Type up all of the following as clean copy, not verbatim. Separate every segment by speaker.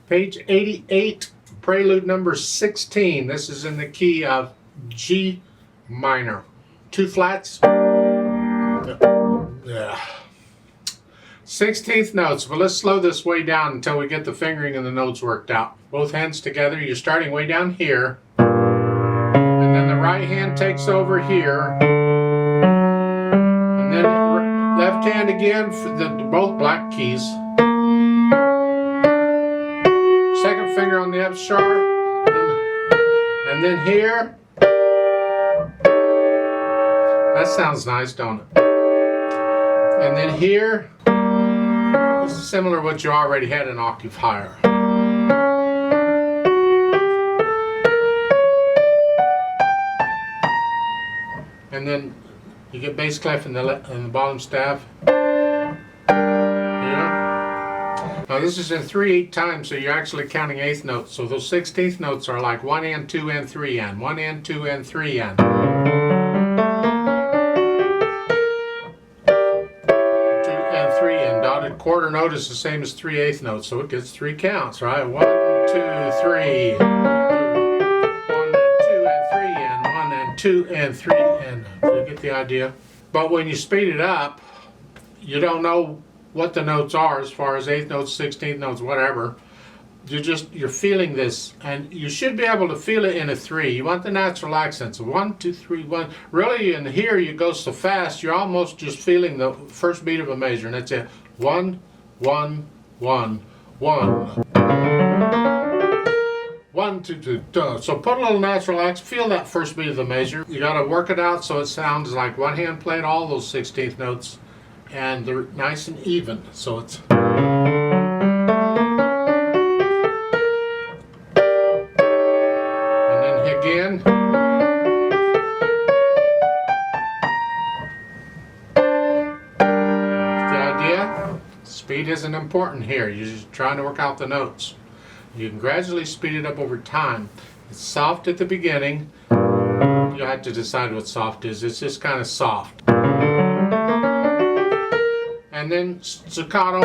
Speaker 1: Page 88, Prelude number 16. This is in the key of G minor. 2 flats. Yeah. 16th notes, but let's slow this way down until we get the fingering and the notes worked out. Both hands together, you're starting way down here. And then the right hand takes over here. And then left hand again for both black keys. Second finger on the F sharp. And then here. That sounds nice, don't it? And then here. This is similar to what you already had an octave higher. And then you get bass clef in the bottom staff. Yeah. Now this is in 3/8 time, so you're actually counting eighth notes. So those 16th notes are like 1 and 2 and 3 and 1 and 2 and 3 and. 2 and 3 and. Dotted quarter note is the same as 3/8 notes, so it gets 3 counts, right? 1, 2, 3. 1 and 2 and 3 and 1 and 2 and 3 and. So you get the idea. But when you speed it up, you don't know what the notes are as far as 8th notes, 16th notes, whatever. You're feeling this, and you should be able to feel it in a 3. You want the natural accents. 1, 2, 3, 1. Really, in here you go so fast, you're almost just feeling the first beat of a measure, and that's it. 1, 1, 1, 1. 1, 2, 2, 2. So put a little natural accent, feel that first beat of the measure. You got to work it out so it sounds like one hand played all those 16th notes, and they're nice and even. So it's. And then again. The idea? Speed isn't important here. You're just trying to work out the notes. You can gradually speed it up over time. It's soft at the beginning. You'll have to decide what soft is. It's just kind of soft. And then staccato.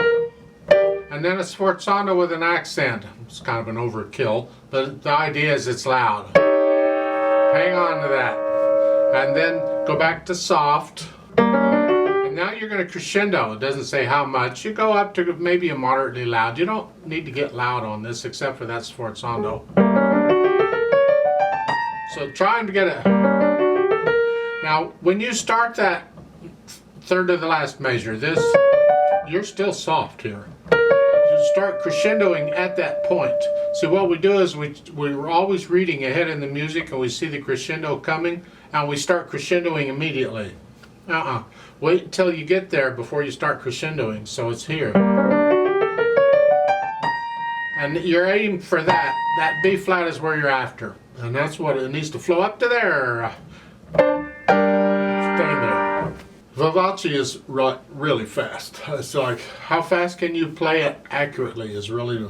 Speaker 1: And then a sforzando with an accent. It's kind of an overkill, but the idea is it's loud. Hang on to that. And then go back to soft. Now you're going to crescendo. It doesn't say how much. You go up to maybe a moderately loud. You don't need to get loud on this except for that sforzando. So trying to get it. Now when you start that third of the last measure, this, you're still soft here. You start crescendoing at that point. See, what we do is we're always reading ahead in the music, and we see the crescendo coming, and we start crescendoing immediately. Wait until you get there before you start crescendoing, so it's here. And you're aiming for that. That B flat is where you're after. And that's what it needs to flow up to there. Staying there. Vivace is really fast. It's like, how fast can you play it accurately is really the...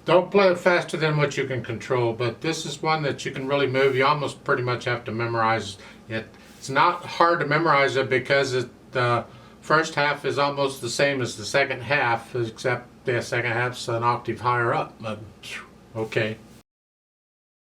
Speaker 1: Don't play it faster than what you can control, but this is one that you can really move. You almost pretty much have to memorize it. It's not hard to memorize it because the first half is almost the same as the second half, except the second half's an octave higher up. But, okay.